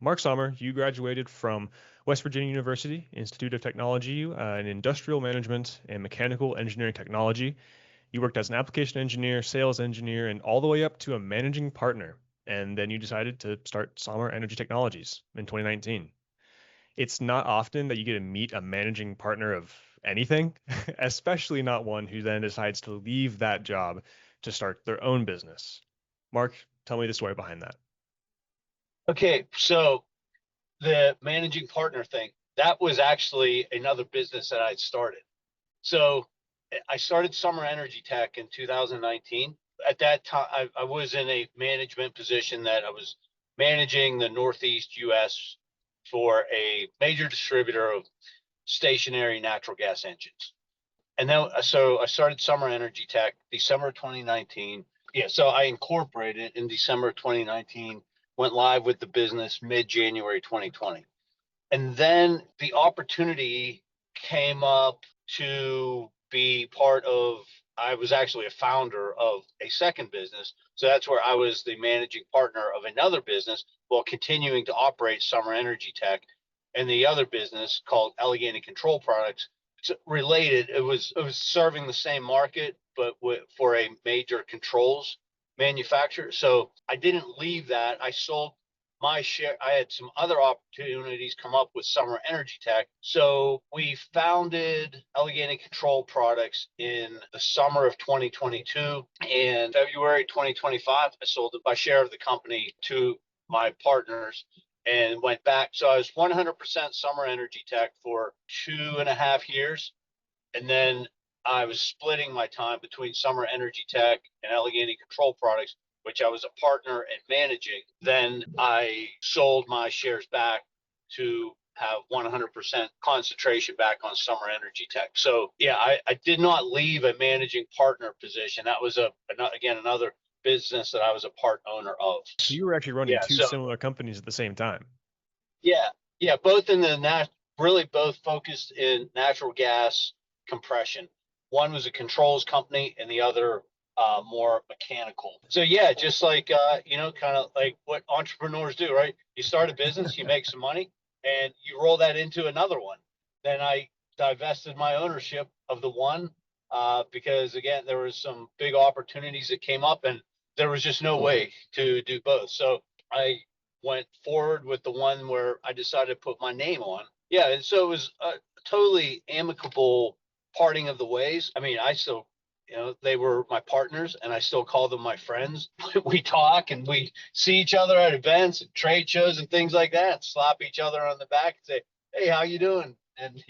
Mark Sommer, you graduated from West Virginia University Institute of Technology in industrial management and mechanical engineering technology. You worked as an application engineer, sales engineer, and all the way up to a managing partner. And then you decided to start Sommer Energy Technologies in 2019. It's not often that you get to meet a managing partner of anything, especially not one who then decides to leave that job to start their own business. Mark, tell me the story behind that. Okay, so the managing partner thing, that was actually another business that I started. So I started Summer Energy Tech in 2019. At that time, I was in a management position that I was managing the Northeast US for a major distributor of stationary natural gas engines. And then, so I started Summer Energy Tech December 2019. Yeah, so I incorporated in December 2019, went live with the business mid-January 2020. And then the opportunity came up to be part of, I was actually a founder of a second business. So that's where I was the managing partner of another business while continuing to operate Summer Energy Tech and the other business called Allegheny Control Products. It's related. It was serving the same market, but for a major controls manufacturer. So I didn't leave that. I sold my share. I had some other opportunities come up with Summer Energy Tech. So we founded Allegheny Control Products in the summer of 2022. And February 2025, I sold my share of the company to my partners and went back. So I was 100% Summer Energy Tech for 2.5 years. And then I was splitting my time between Summer Energy Tech and Allegheny Control Products, which I was a partner and managing. Then I sold my shares back to have 100% concentration back on Summer Energy Tech. So yeah, I did not leave a managing partner position. That was again another business that I was a part owner of. So you were actually running Yeah. two So similar companies at the same time. yeah, yeah, both in the really both focused in natural gas compression. One was a controls company, and the other more mechanical. So yeah, just like kind of like what entrepreneurs do, right? You start a business, you make some money, and you roll that into another one. Then I divested my ownership of the one because again, there was some big opportunities that came up, and there was just no way to do both. So I went forward with the one where I decided to put my name on. Yeah, and so it was a totally amicable parting of the ways. I mean, I still, they were my partners, and I still call them my friends. We talk and we see each other at events and trade shows and things like that. Slap each other on the back and say, "Hey, how you doing?" And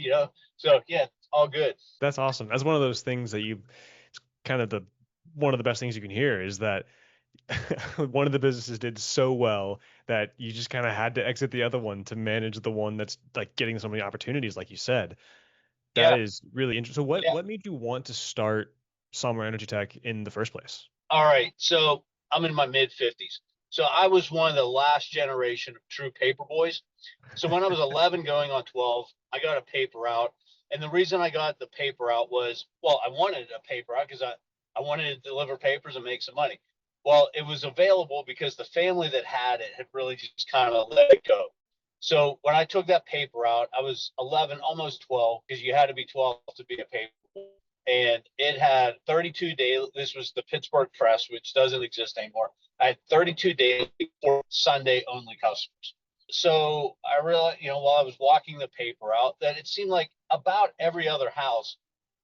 so yeah, all good. That's awesome. That's one of those things that it's kind of one of the best things you can hear is that one of the businesses did so well that you just kind of had to exit the other one to manage the one that's like getting so many opportunities, like you said. That Yeah, is really interesting. So yeah. what made you want to start Sommer Energy Tech in the first place? All right. So I'm in my mid 50s. So I was one of the last generation of true paper boys. So when I was 11 going on 12, I got a paper out. And the reason I got the paper out was, well, I wanted a paper out because I wanted to deliver papers and make some money. Well, it was available because the family that had it had really just kind of let it go. So when I took that paper out, I was 11, almost 12, because you had to be 12 to be a paper boy, and it had 32 daily. This was the Pittsburgh Press, which doesn't exist anymore. I had 32 daily for Sunday only customers. So I realized, while I was walking the paper out, that it seemed like about every other house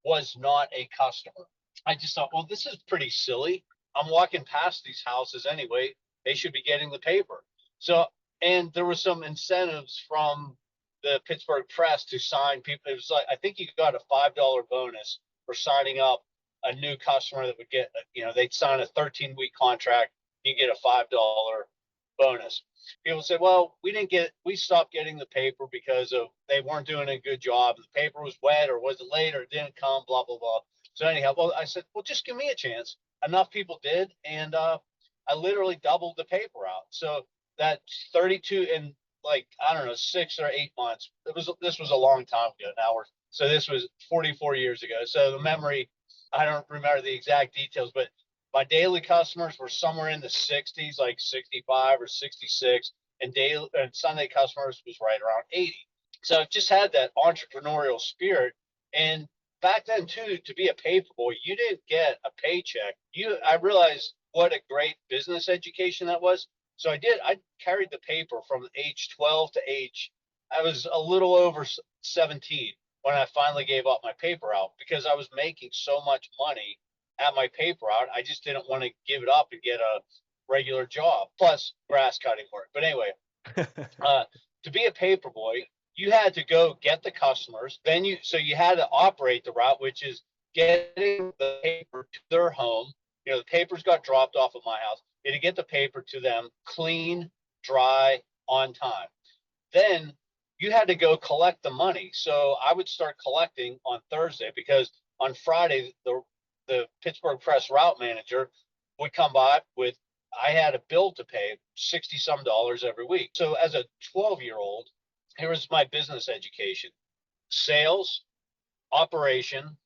was not a customer. I just thought, well, this is pretty silly. I'm walking past these houses anyway. They should be getting the paper. So, and there were some incentives from the Pittsburgh Press to sign people. It was like, I think you got a $5 bonus for signing up a new customer that would get, they'd sign a 13-week contract, you get a $5 bonus. People said, well, we stopped getting the paper because they weren't doing a good job. The paper was wet or was it late or it didn't come, blah, blah, blah. So anyhow, well, I said, well, just give me a chance. Enough people did. And I literally doubled the paper out. So that 32 in like, I don't know, 6 or 8 months, this was a long time ago now. So this was 44 years ago. So the memory, I don't remember the exact details, but my daily customers were somewhere in the 60s, like 65 or 66. and daily and Sunday customers was right around 80. So I just had that entrepreneurial spirit. And back then too, to be a paper boy, you didn't get a paycheck. I realized what a great business education that was. So I carried the paper from age 12 to age, I was a little over 17 when I finally gave up my paper out because I was making so much money at my paper out. I just didn't want to give it up and get a regular job plus grass cutting work. But anyway, uh, to be a paper boy, you had to go get the customers. So you had to operate the route, which is getting the paper to their home. The papers got dropped off at my house. You had to get the paper to them clean, dry, on time. Then you had to go collect the money. So I would start collecting on Thursday because on Friday, the Pittsburgh Press route manager would come by with, I had a bill to pay, 60 some dollars every week. So as a 12-year-old, here was my business education: sales, operation,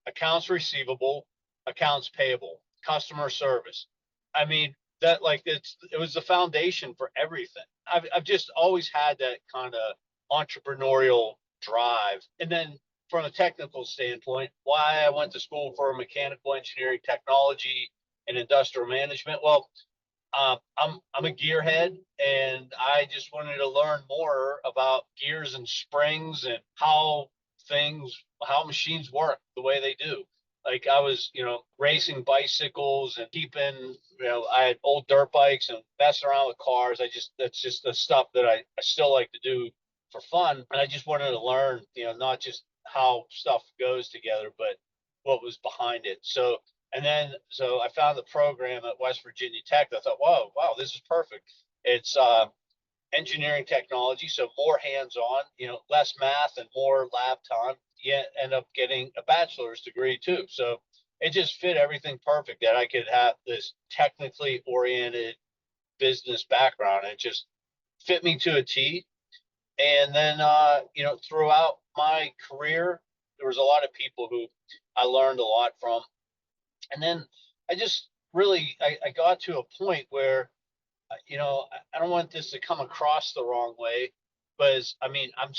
accounts receivable, accounts payable, customer service. I mean, that like it was the foundation for everything. I've just always had that kind of entrepreneurial drive. And then from a technical standpoint, why I went to school for mechanical engineering technology and industrial management. Well, I'm a gearhead, and I just wanted to learn more about gears and springs and how machines work the way they do. Like I was, racing bicycles and I had old dirt bikes and messing around with cars. That's just the stuff that I still like to do for fun. And I just wanted to learn, not just how stuff goes together, but what was behind it. So I found the program at West Virginia Tech. I thought, wow, this is perfect. It's engineering technology, so more hands-on, less math and more lab time. You end up getting a bachelor's degree too. So it just fit everything perfect that I could have this technically oriented business background. It just fit me to a T. And then, throughout my career, there was a lot of people who I learned a lot from. And then I just really, I got to a point where, I don't want this to come across the wrong way, but I mean, I'm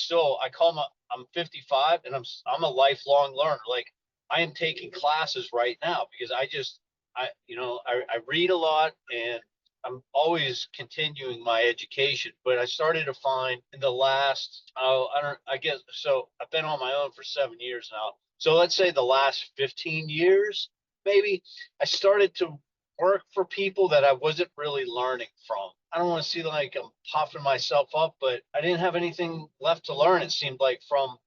55 and I'm a lifelong learner. Like I am taking classes right now because I read a lot and I'm always continuing my education. But I started to find in the last, I guess, so I've been on my own for 7 years now. So let's say the last 15 years, maybe I started to work for people that I wasn't really learning from. I don't want to see like I'm puffing myself up, but I didn't have anything left to learn. It seemed like from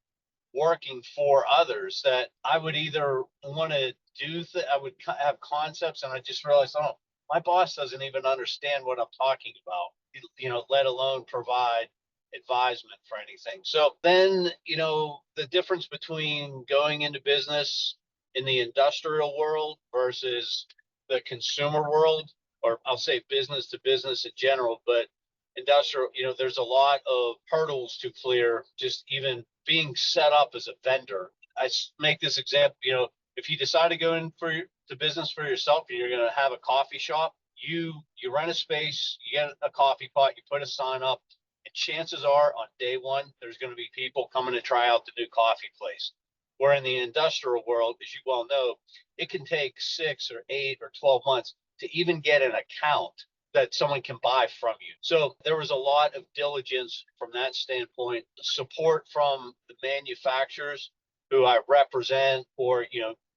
working for others that I would either want to I would have concepts, and I just realized, oh, my boss doesn't even understand what I'm talking about, let alone provide advisement for anything. So then, the difference between going into business in the industrial world versus the consumer world, or I'll say business to business in general, but industrial, there's a lot of hurdles to clear, just even being set up as a vendor. I make this example, if you decide to go in to business for yourself and you're going to have a coffee shop, you rent a space, you get a coffee pot, you put a sign up, and chances are on day one, there's going to be people coming to try out the new coffee place. Where in the industrial world, as you well know, it can take 6 or 8 or 12 months to even get an account that someone can buy from you. So there was a lot of diligence from that standpoint, support from the manufacturers who I represent, or,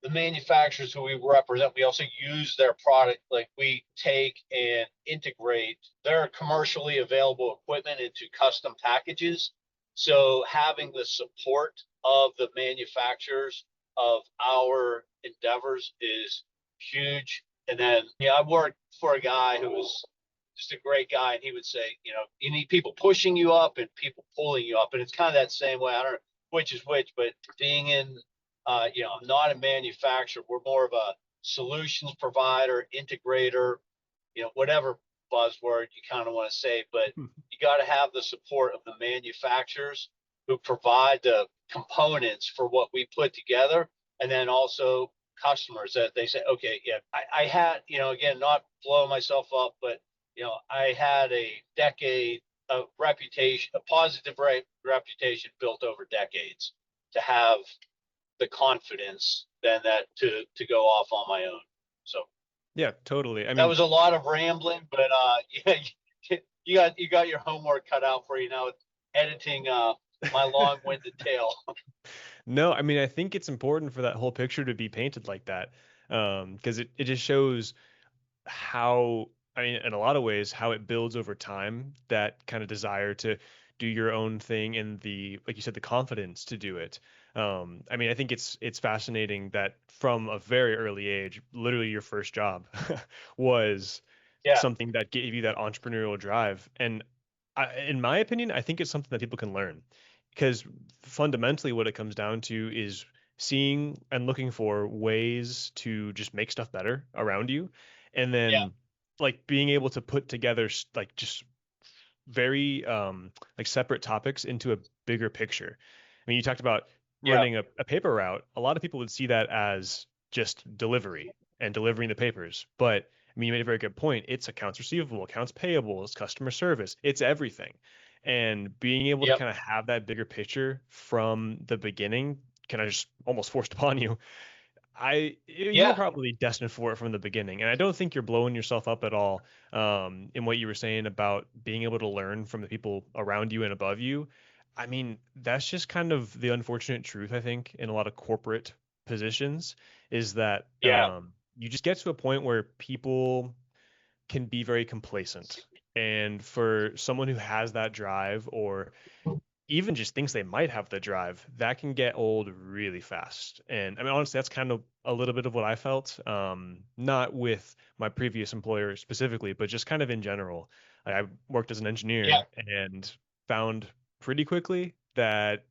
the manufacturers who we represent, we also use their product. Like we take and integrate their commercially available equipment into custom packages. So having the support of the manufacturers of our endeavors is huge. And then, I worked for a guy who was just a great guy, and he would say, you need people pushing you up and people pulling you up. And it's kind of that same way. I don't know which is which, but being in, I'm not a manufacturer. We're more of a solutions provider, integrator, whatever buzzword you kind of want to say, but you got to have the support of the manufacturers who provide the components for what we put together. And then also customers that they say, okay, yeah, I had, again, not blowing myself up, but I had a decade of reputation, a positive reputation built over decades to have the confidence than that to go off on my own. So Yeah, totally. I that mean, was a lot of rambling, but yeah, you got your homework cut out for you now. Editing my long-winded tale. no, I mean, I think it's important for that whole picture to be painted like that, because it just shows how, I mean, in a lot of ways, how it builds over time, that kind of desire to do your own thing and the, like you said, the confidence to do it. I mean, I think it's fascinating that from a very early age, literally your first job was Yeah, something that gave you that entrepreneurial drive. And in my opinion, I think it's something that people can learn, because fundamentally what it comes down to is seeing and looking for ways to just make stuff better around you, and yeah, then like being able to put together like just very like separate topics into a bigger picture. I mean, you talked about yeah, running a paper route. A lot of people would see that as just delivery and delivering the papers, but I mean, you made a very good point. It's accounts receivable, accounts payable, it's customer service, it's everything. And being able to yep, kind of have that bigger picture from the beginning kind of just almost forced upon you. You were yeah, probably destined for it from the beginning, and I don't think you're blowing yourself up at all, in what you were saying about being able to learn from the people around you and above you. I mean, that's just kind of the unfortunate truth, I think, in a lot of corporate positions, is that yeah, you just get to a point where people can be very complacent, and for someone who has that drive, or even just thinks they might have the drive, that can get old really fast. And I mean, honestly, that's kind of a little bit of what I felt. Not with my previous employer specifically, but just kind of in general. I worked as an yeah, engineer and found pretty quickly that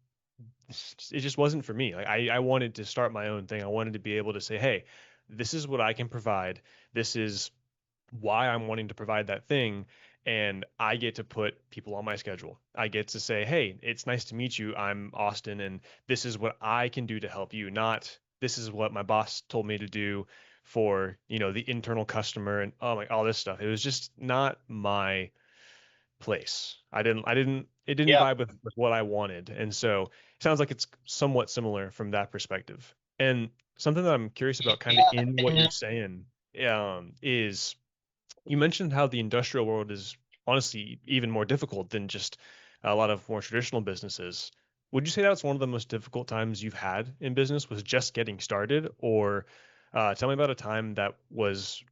it just wasn't for me. Like I wanted to start my own thing. I wanted to be able to say, hey, this is what I can provide. This is why I'm wanting to provide that thing. And I get to put people on my schedule. I get to say, hey, it's nice to meet you. I'm Austin, and this is what I can do to help you, not this is what my boss told me to do for, the internal customer and oh my, all this stuff. It was just not my place. It didn't yeah, vibe with what I wanted. And so it sounds like it's somewhat similar from that perspective. And something that I'm curious about kind of yeah. in what you're And saying, is you mentioned how the industrial world is honestly even more difficult than just a lot of more traditional businesses. Would you say that's one of the most difficult times you've had in business, was just getting started? Or tell me about a time that was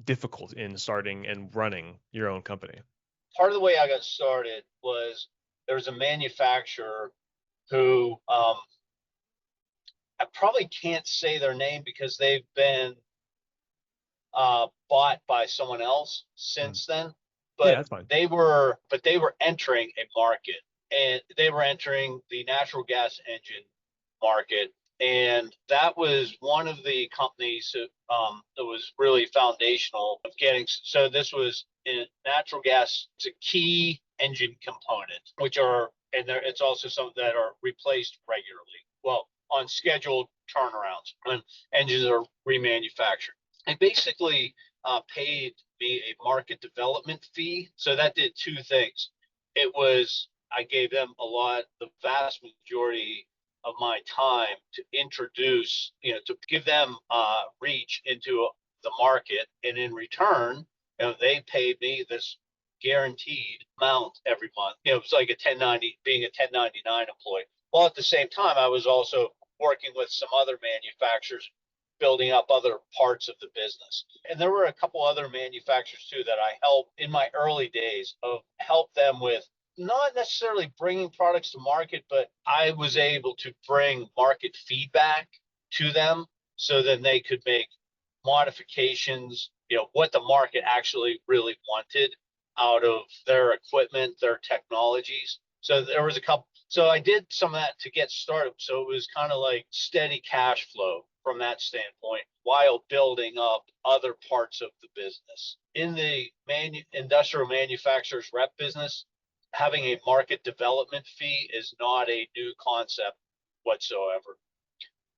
difficult in starting and running your own company. part of the way I got started was there was a manufacturer who I probably can't say their name because they've been bought by someone else Mm. since then. Yeah, But that's fine. they were entering a market, and they were entering the natural gas engine market, and that was one of the companies that was really foundational of getting. So this was in natural gas. It's a key engine component, which are and there. It's also some that are replaced regularly. Well, on scheduled turnarounds when engines are remanufactured. I basically paid me a market development fee. So that did two things. I gave them the vast majority of my time to introduce, to give them reach into the market. And in return, they paid me this guaranteed amount every month. It was like being a 1099 employee. While at the same time, I was also working with some other manufacturers building up other parts of the business. And there were a couple other manufacturers too that I helped in my early days of help them with not necessarily bringing products to market, but I was able to bring market feedback to them so then they could make modifications, what the market actually really wanted out of their equipment, their technologies. So there was a couple. So I did some of that to get started. So it was kind of like steady cash flow from that standpoint while building up other parts of the business. In the industrial manufacturers rep business, having a market development fee is not a new concept whatsoever.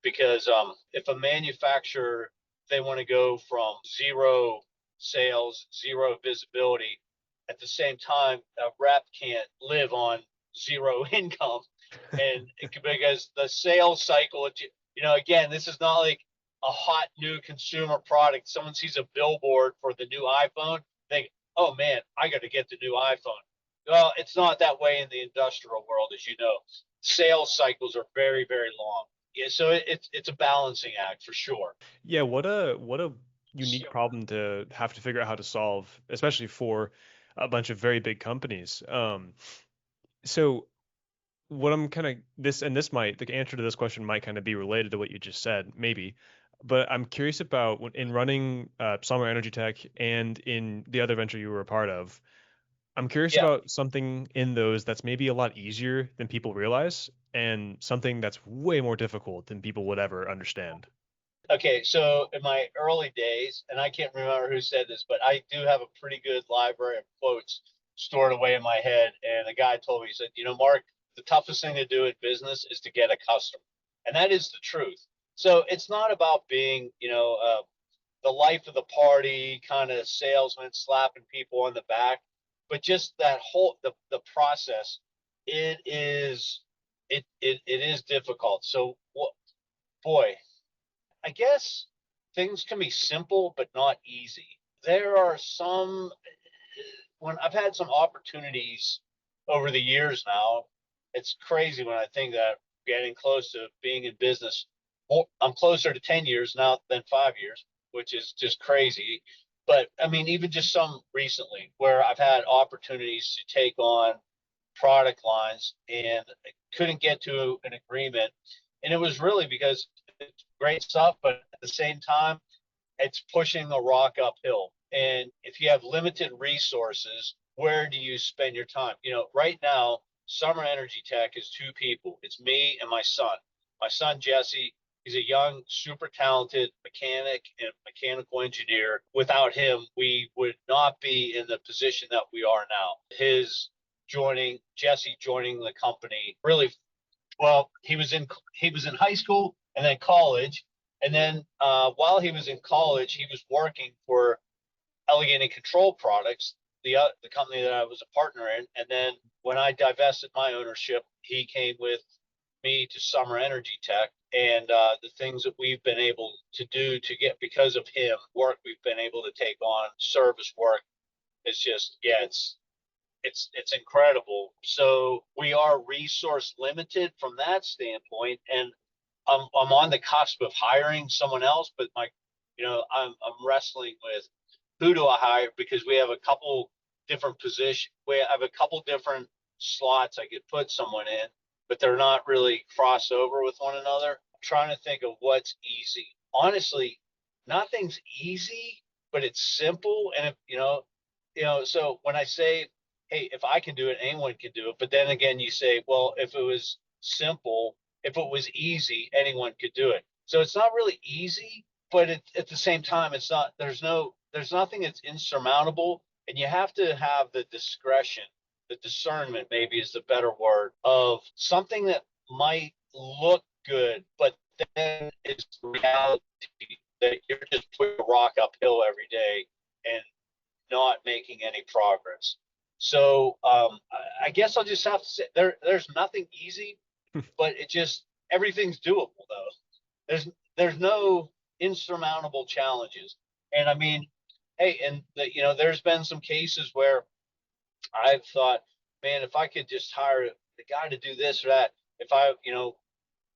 Because if a manufacturer, they want to go from zero sales, zero visibility. At the same time, a rep can't live on zero income, and because the sales cycle, again, this is not like a hot new consumer product. Someone sees a billboard for the new iPhone, think, oh man, I got to get the new iPhone. Well, it's not that way in the industrial world, as you know. Sales cycles are very, very long. Yeah, so it's a balancing act for sure. Yeah, what a So, unique problem to have to figure out how to solve, especially for a bunch of very big companies. So what I'm kind of this might the answer to this question might kind of be related to what you just said, maybe. But I'm curious about in running Sommer Energy Tech and in the other venture you were a part of. I'm curious yeah. about something in those that's maybe a lot easier than people realize, and something that's way more difficult than people would ever understand. Okay, so in my early days, and I can't remember who said this, but I do have a pretty good library of quotes stored away in my head. And a guy told me, he said, Mark, the toughest thing to do in business is to get a customer. And that is the truth. So it's not about being, the life of the party kind of salesman slapping people on the back, but just that whole, the process, it is, it is difficult. So, boy, I guess things can be simple but not easy. There are some when I've had some opportunities over the years now. It's crazy when I think that I'm getting close to being in business. Well, I'm closer to 10 years now than 5 years, which is just crazy. But I mean, even just some recently where I've had opportunities to take on product lines and couldn't get to an agreement. And it was really because it's great stuff, but at the same time, it's pushing a rock uphill. And if you have limited resources, where do you spend your time? Right now, Summer Energy Tech is two people. It's me and my son. My son Jesse, he's a young, super talented mechanic and mechanical engineer. Without him, we would not be in the position that we are now. Jesse joining the company really well. He was in high school and then college, and then while he was in college, he was working for Allegheny Control Products, the company that I was a partner in. And then when I divested my ownership, he came with me to Summer Energy Tech, and the things that we've been able to do to get because of him, work we've been able to take on, service work. It's just, yeah, it's incredible. So we are resource limited from that standpoint, and I'm on the cusp of hiring someone else, but I'm wrestling with who do I hire, because we have a couple different positions. We have a couple different slots I could put someone in, but they're not really crossover with one another. I'm trying to think of what's easy. Honestly, nothing's easy, but it's simple. And if so when I say, hey, if I can do it, anyone can do it. But then again, you say, well, if it was simple, if it was easy, anyone could do it. So it's not really easy, but at the same time, it's not. There's nothing that's insurmountable, and you have to have the discretion, the discernment, maybe is the better word, of something that might look good, but then it's reality that you're just putting a rock uphill every day and not making any progress. So I guess I'll just have to say there's nothing easy, but everything's doable though. There's no insurmountable challenges. And I mean, hey, and there's been some cases where I've thought, man, if I could just hire the guy to do this or that, if I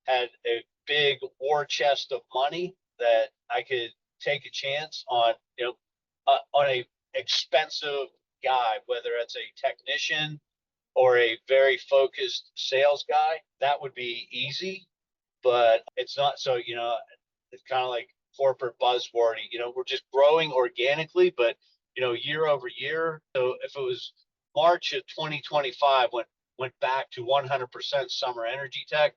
had a big war chest of money that I could take a chance on, on a expensive guy, whether it's a technician or a very focused sales guy, that would be easy. But it's not. So it's kind of like corporate buzzwordy. We're just growing organically, but year over year. So if it was March of 2025 went back to 100% Summer Energy Tech,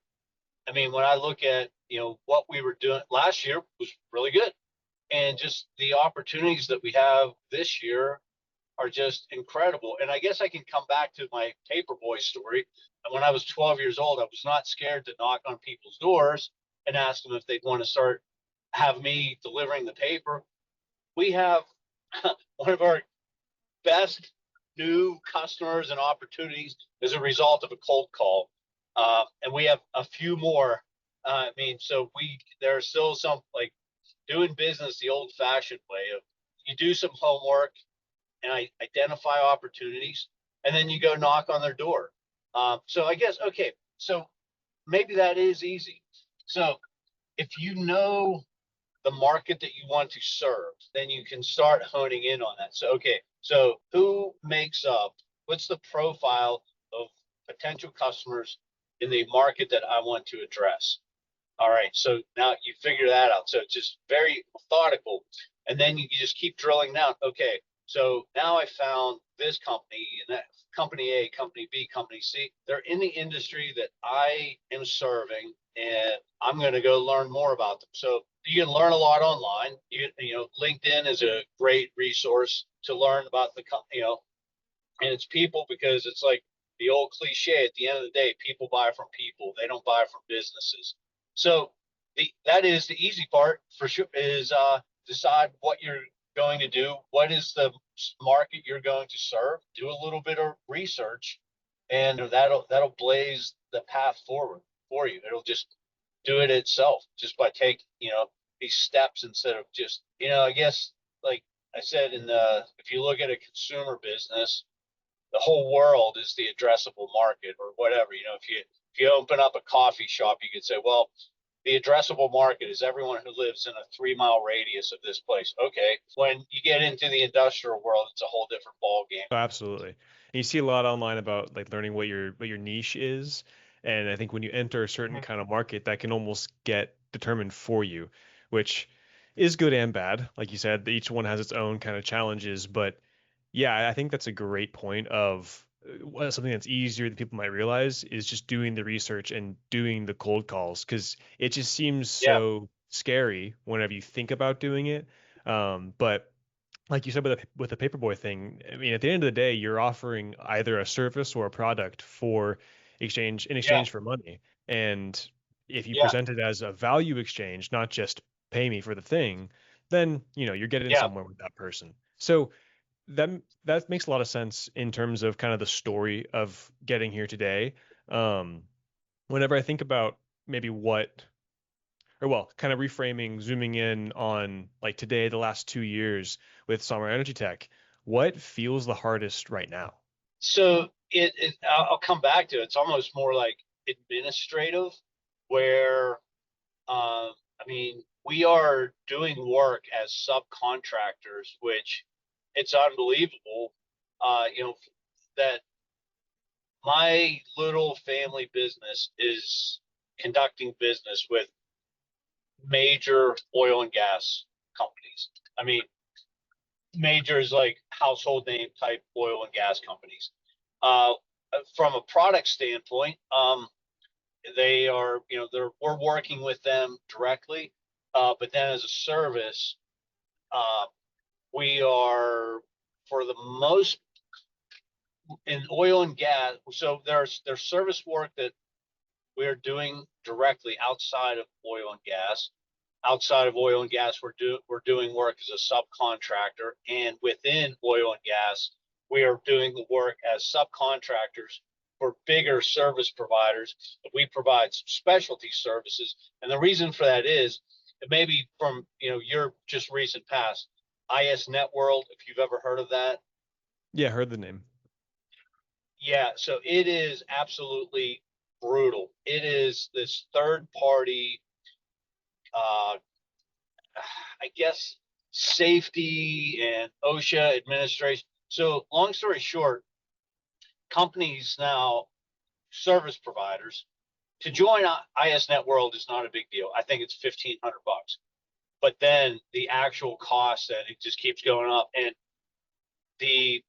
I mean, when I look at what we were doing last year was really good, and just the opportunities that we have this year are just incredible. And I guess I can come back to my paperboy story. And when I was 12 years old, I was not scared to knock on people's doors and ask them if they'd want to have me delivering the paper. We have one of our best new customers and opportunities as a result of a cold call. And we have a few more. I mean, so there are still some like doing business the old fashioned way of you do some homework and I identify opportunities and then you go knock on their door. So I guess, okay, so maybe that is easy. So if you know the market that you want to serve, then you can start honing in on that. So, okay, so what's the profile of potential customers in the market that I want to address? All right, so now you figure that out. So it's just very methodical. And then you just keep drilling down. Okay, so now I found this company and that company A, company B, company C. They're in the industry that I am serving, and I'm going to go learn more about them. So you can learn a lot online. You know, LinkedIn is a great resource to learn about the company, and it's people because it's like the old cliche at the end of the day, people buy from people. They don't buy from businesses. So that is the easy part for sure is decide what you're going to do. What is the market you're going to serve? Do a little bit of research and that'll blaze the path forward for you. It'll just do it itself just by taking, these steps instead of just, I guess like I said if you look at a consumer business, the whole world is the addressable market or whatever. If you open up a coffee shop, you could say, well, the addressable market is everyone who lives in a 3 mile radius of this place. Okay. When you get into the industrial world, it's a whole different ball game. Oh, absolutely. And you see a lot online about like learning what your niche is. And I think when you enter a certain kind of market, that can almost get determined for you, which is good and bad. Like you said, each one has its own kind of challenges. But yeah, I think that's a great point of something that's easier than people might realize is just doing the research and doing the cold calls because it just seems Yeah. so scary whenever you think about doing it. But like you said with the paperboy thing, I mean, at the end of the day, you're offering either a service or a product for Yeah. exchange for money. And if you Yeah. present it as a value exchange, not just pay me for the thing, then you're getting Yeah. somewhere with that person. So that makes a lot of sense in terms of kind of the story of getting here today. Um, Whenever I think about maybe kind of reframing, zooming in on like today, the last 2 years with Sommer Energy Tech, what feels the hardest right now? So I'll come back to it. It's almost more like administrative where, I mean, we are doing work as subcontractors, which it's unbelievable, that my little family business is conducting business with major oil and gas companies. I mean, majors like household name type oil and gas companies. Uh, from a product standpoint, they are, we're working with them directly, but then as a service, uh, we are for the most in oil and gas. So there's service work that we're doing directly outside of oil and gas. Outside of oil and gas, we're doing work as a subcontractor, and within oil and gas, we are doing the work as subcontractors for bigger service providers. We provide specialty services, and the reason for that is maybe from your just recent past, IS Networld, if you've ever heard of that. Yeah, heard the name. Yeah, so it is absolutely brutal. It is this third party, uh, I guess, safety and OSHA administration. So, long story short, companies now, service providers, to join IS Net World is not a big deal. I think it's $1,500, but then the actual cost that it just keeps going up, and the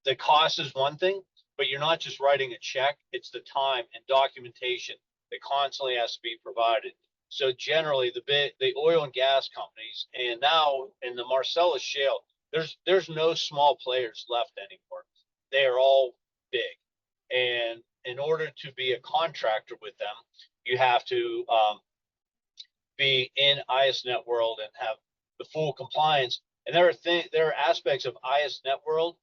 the cost is one thing, but you're not just writing a check, it's the time and documentation that constantly has to be provided. So generally the oil and gas companies, and now in the Marcellus shale, there's no small players left anymore. They are all big. And in order to be a contractor with them, you have to be in ISNet world and have the full compliance. And there are aspects of ISNet world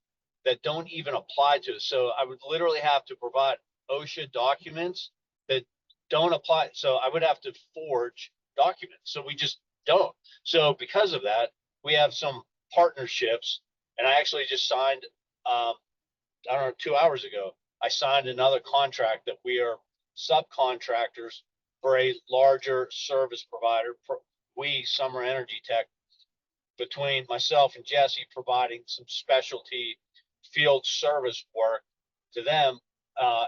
that don't even apply to us. So I would literally have to provide OSHA documents that don't apply. So I would have to forge documents. So we just don't. So because of that, we have some partnerships, and I actually just signed, I don't know, 2 hours ago, I signed another contract that we are subcontractors for a larger service provider. We, Summer Energy Tech, between myself and Jesse, providing some specialty field service work to them.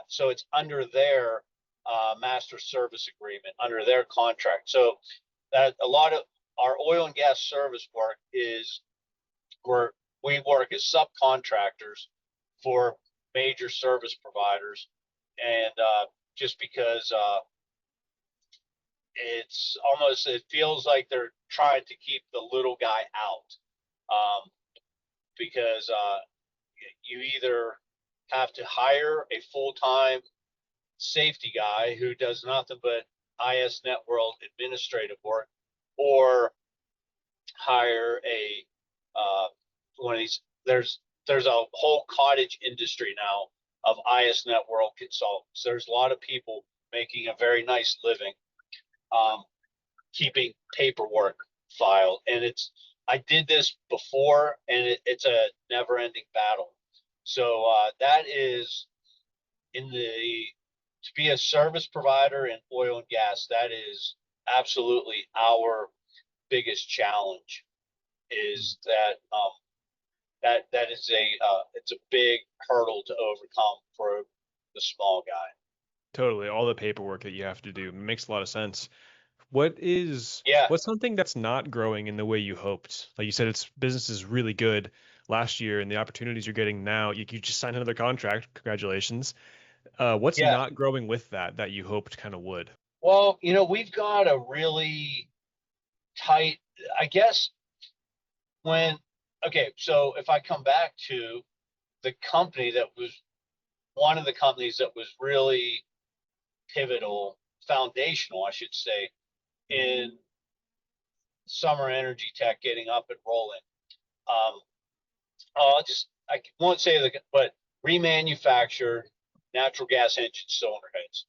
So it's under their master service agreement, under their contract. So that a lot of our oil and gas service work is where we work as subcontractors for major service providers, and just because it feels like they're trying to keep the little guy out, because you either have to hire a full-time safety guy who does nothing but ISNet world administrative work, or hire a one of these. There's a whole cottage industry now of ISNet world consultants. There's a lot of people making a very nice living, keeping paperwork filed, and I did this before, and it's a never-ending battle. So that is in the to be a service provider in oil and gas. That is absolutely our biggest challenge. Is that that is it's a big hurdle to overcome for the small guy. Totally. All the paperwork that you have to do makes a lot of sense. Yeah, What's something that's not growing in the way you hoped? Like you said, business is really good last year, and the opportunities you're getting now, you just signed another contract. Congratulations. What's yeah. not growing with that you hoped kind of would? Well, we've got a really tight, I guess, when, okay, so if I come back to the company that was one of the companies that was really pivotal, foundational, I should say, in Summer Energy Tech getting up and rolling. Um, I won't say but remanufactured natural gas engine cylinder heads,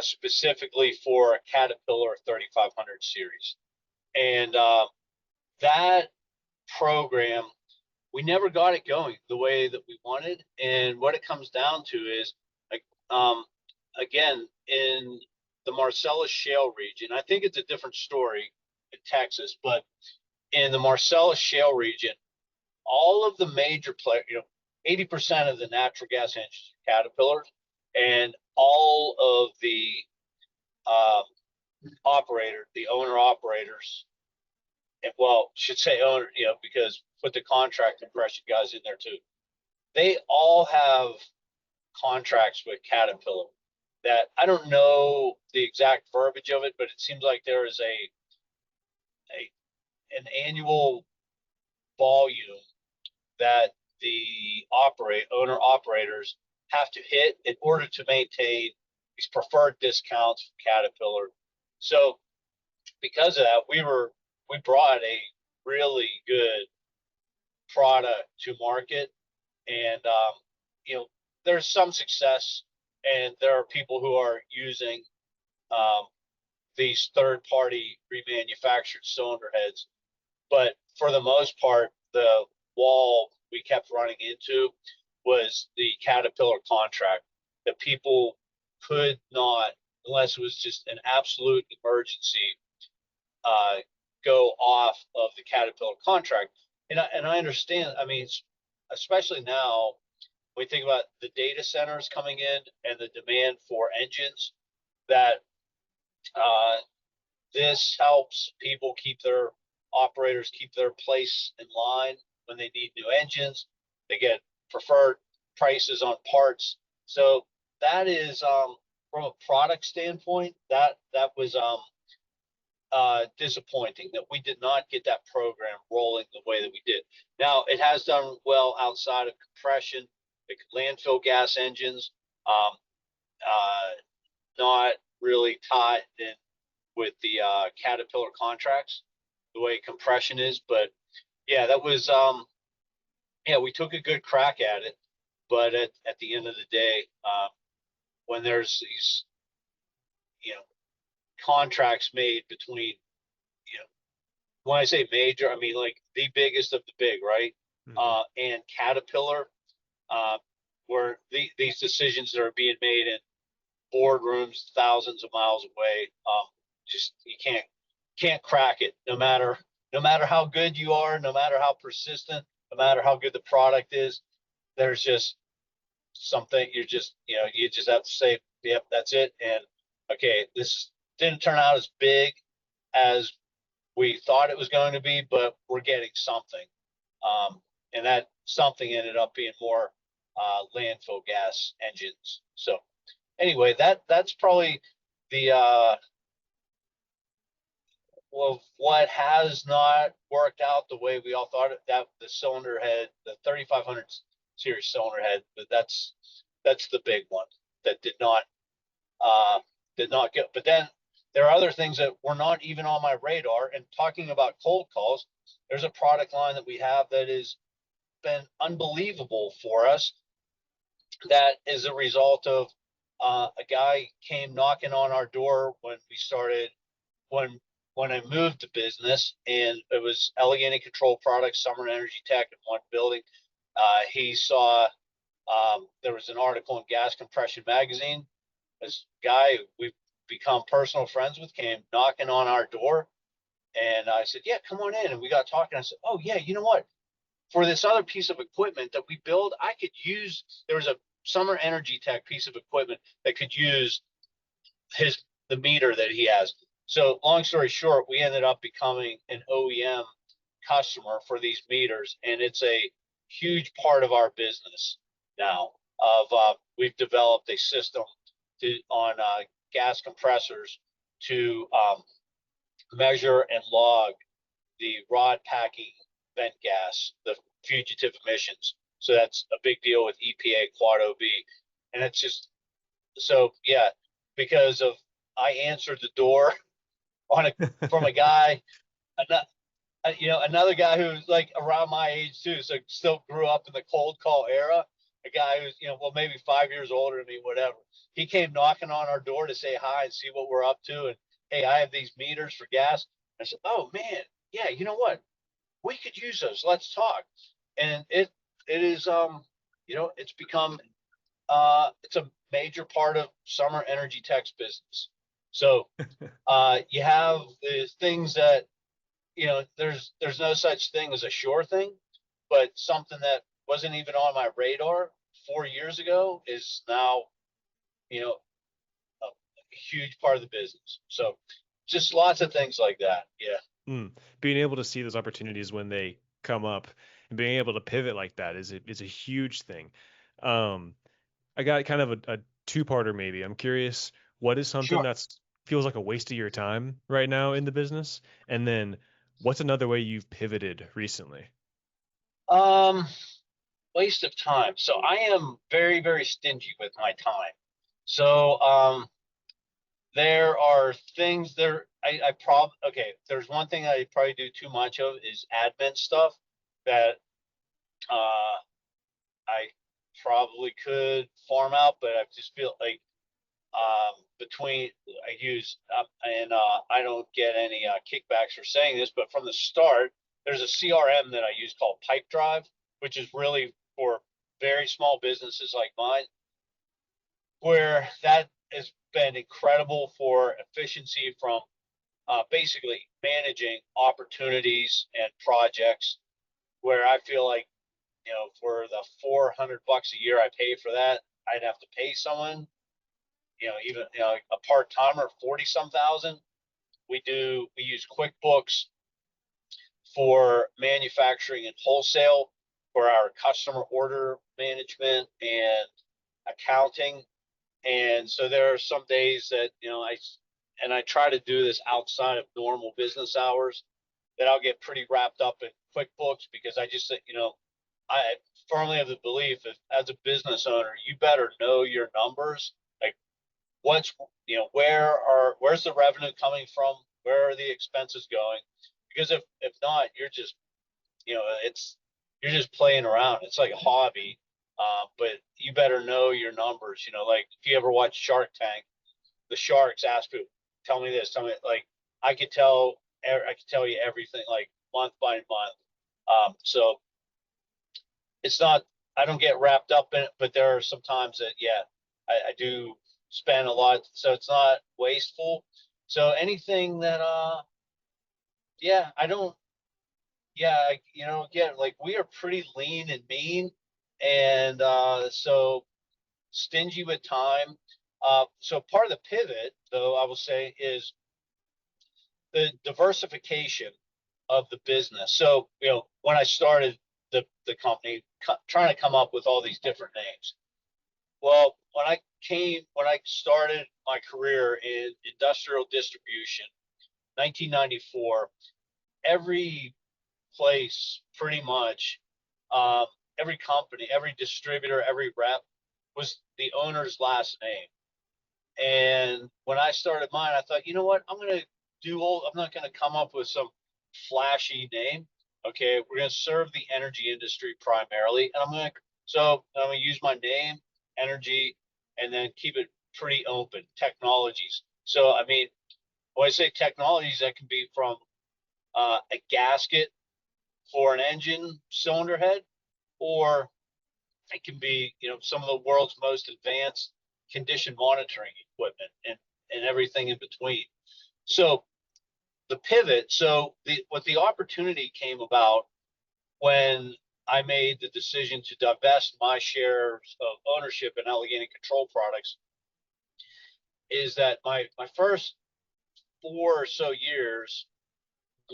specifically for a Caterpillar 3500 series. And that program, we never got it going the way that we wanted. And what it comes down to is, like, again, in the Marcellus Shale region, I think it's a different story in Texas, but in the Marcellus Shale region, all of the major players, 80% of the natural gas engines are Caterpillars, and all of the the owner operators, and well, should say owner, because put the contract compression guys in there too. They all have contracts with Caterpillar that I don't know the exact verbiage of it, but it seems like there is an annual volume that the owner operators have to hit in order to maintain these preferred discounts from Caterpillar. So because of that, we brought a really good product to market, and there's some success, and there are people who are using um, these third-party remanufactured cylinder heads, but for the most part, the wall we kept running into was the Caterpillar contract that people could not, unless it was just an absolute emergency, uh, go off of the Caterpillar contract. And I understand. I mean, especially now, when we think about the data centers coming in and the demand for engines, that uh, this helps people operators keep their place in line when they need new engines. They get preferred prices on parts. So that is, from a product standpoint, that was disappointing that we did not get that program rolling the way that we did. Now it has done well outside of compression, the landfill gas engines, um, not really tied in with the Caterpillar contracts the way compression is, but yeah, that was yeah, we took a good crack at it, but at the end of the day, when there's these, you know, contracts made between, you know, when I say major, I mean like the biggest of the big, right? Hmm. And Caterpillar, uh, where these decisions that are being made in boardrooms thousands of miles away, just you can't crack it. No matter how good you are, no matter how persistent, no matter how good the product is, there's just something you just have to say, yep, that's it. And okay, this didn't turn out as big as we thought it was going to be, but we're getting something. And that something ended up being more landfill gas engines. So anyway, that's probably the well, what has not worked out the way we all thought it, that the cylinder head, the 3500 series cylinder head, but that's the big one that uh, did not get. But then there are other things that were not even on my radar. And talking about cold calls, there's a product line that we have that has been unbelievable for us. That is a result of a guy came knocking on our door when when I moved the business, and it was Allegheny Control Products, Sommer Energy Tech in one building. He saw there was an article in Gas Compression Magazine. This guy we've become personal friends with came knocking on our door, and I said, "Yeah, come on in." And we got talking. I said, "Oh yeah, you know what? For this other piece of equipment that we build, I could use." There was a Sommer Energy Tech piece of equipment that could use his the meter that he has. So long story short, we ended up becoming an OEM customer for these meters, and it's a huge part of our business now. Of We've developed a system on gas compressors to measure and log the rod packing vent gas, the fugitive emissions. So that's a big deal with EPA Quad OB, and it's just so yeah, because of I answered the door on a from a guy, another guy who's like around my age too, so still grew up in the cold call era. A guy who's well maybe 5 years older than me, whatever. He came knocking on our door to say hi and see what we're up to, and hey, I have these meters for gas. I said, oh man, yeah, you know what? We could use those. Let's talk. And it is it's become it's a major part of Sommer Energy Tech's business. So you have the things that there's no such thing as a sure thing, but something that wasn't even on my radar 4 years ago is now you know a huge part of the business. So just lots of things like that. Yeah. Mm. Being able to see those opportunities when they come up and being able to pivot like that is a huge thing. Um, I got kind of a two-parter maybe. I'm curious, what is something Sure. that's feels like a waste of your time right now in the business? And then what's another way you've pivoted recently? Um, Waste of time. So I am very, very stingy with my time. So there are things there. I probably okay. There's one thing I probably do too much of is admin stuff that uh, I probably could farm out, but I just feel like between I use and I don't get any kickbacks for saying this, but from the start, there's a CRM that I use called Pipe Drive, which is really for very small businesses like mine, where that has been incredible for efficiency from basically managing opportunities and projects. Where I feel like for the $400 a year I pay for that, I'd have to pay someone even a part timer 40 some thousand. We use QuickBooks for manufacturing and wholesale for our customer order management and accounting. And so there are some days that I try to do this outside of normal business hours, that I'll get pretty wrapped up in QuickBooks, because I just I firmly have the belief that as a business owner, you better know your numbers. Like what's where's the revenue coming from, where are the expenses going, because if not, you're just you're just playing around. It's like a hobby. But you better know your numbers. Like if you ever watch Shark Tank, the sharks ask you, tell me this, tell me like I could tell you everything like month by month. So it's not I don't get wrapped up in it, but there are some times that I do spend a lot, so it's not wasteful. So anything that I don't again, like we are pretty lean and mean, and so stingy with time. So part of the pivot, though, I will say, is the diversification of the business. So, when I started the company, trying to come up with all these different names. Well, when I started my career in industrial distribution, 1994, every place pretty much, um, every company, every distributor, every rep was the owner's last name. And when I started mine, I thought, you know what? I'm not going to come up with some flashy name. Okay. We're going to serve the energy industry primarily. And I'm going to use my name, energy, and then keep it pretty open. Technologies. So, I mean, when I say technologies, that can be from a gasket for an engine cylinder head, or it can be, some of the world's most advanced condition monitoring equipment and everything in between. So the pivot, the opportunity came about when I made the decision to divest my shares of ownership in Allegheny Control Products, is that my first 4 or so years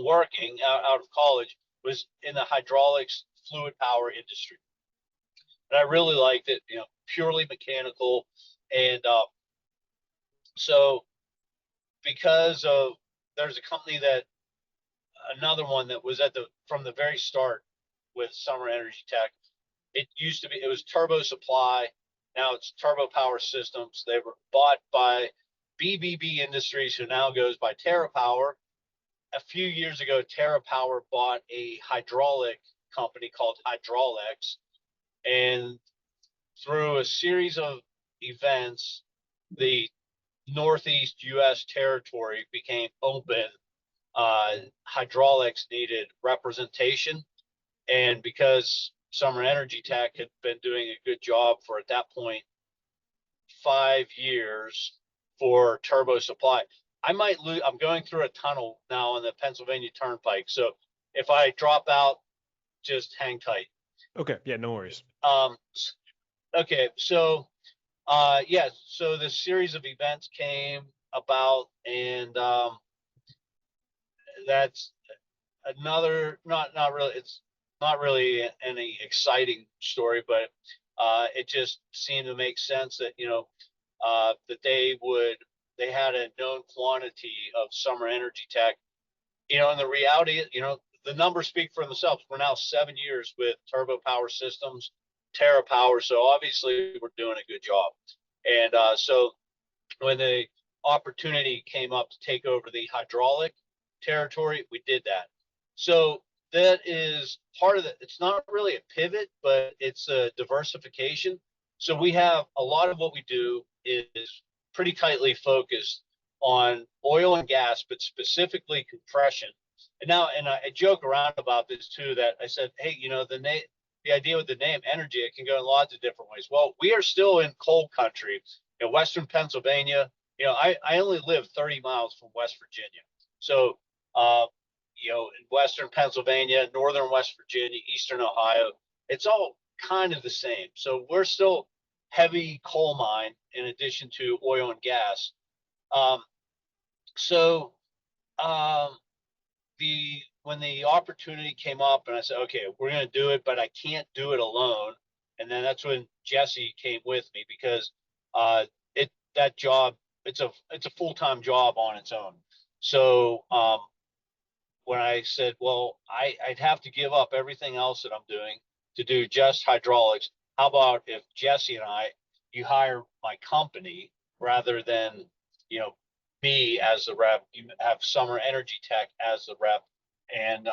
working out of college was in the hydraulics fluid power industry. And I really liked it, purely mechanical. And so because of there's a company another one that was from the very start with Sommer Energy Tech. It was Turbo Supply. Now it's Turbo Power Systems. They were bought by BBB Industries, who now goes by TerraPower. A few years ago, TerraPower bought a hydraulic company called Hydraulics, and through a series of events, the Northeast U.S. territory became open. Hydraulics needed representation, and because Sommer Energy Tech had been doing a good job for, at that point, 5 years for Turbo Supply. I might lose. I'm going through a tunnel now on the Pennsylvania Turnpike, so if I drop out, just hang tight. Okay. Yeah, no worries. Okay. So, so this series of events came about, and that's another, not really, it's not really any exciting story, but it just seemed to make sense that, that they had a known quantity of Sommer Energy Tech, and the reality, the numbers speak for themselves. We're now 7 years with Turbo Power Systems, TerraPower, so obviously we're doing a good job. And so when the opportunity came up to take over the hydraulic territory, we did that. So that is part of it. It's not really a pivot, but it's a diversification. So we have a lot of what we do is pretty tightly focused on oil and gas, but specifically compression. And I joke around about this too, that I said, hey, the idea with the name energy, it can go in lots of different ways. Well, we are still in coal country, Western Pennsylvania. I only live 30 miles from West Virginia. So, in Western Pennsylvania, Northern West Virginia, Eastern Ohio, it's all kind of the same. So we're still heavy coal mine in addition to oil and gas. Um, so um, when the opportunity came up, and I said, okay, we're going to do it, but I can't do it alone. And then that's when Jesse came with me, because that job, it's a full-time job on its own. So when I said, well, I'd have to give up everything else that I'm doing to do just hydraulics. How about if Jesse and you hire my company rather than, me as the rep, you have Sommer Energy Tech as the rep. And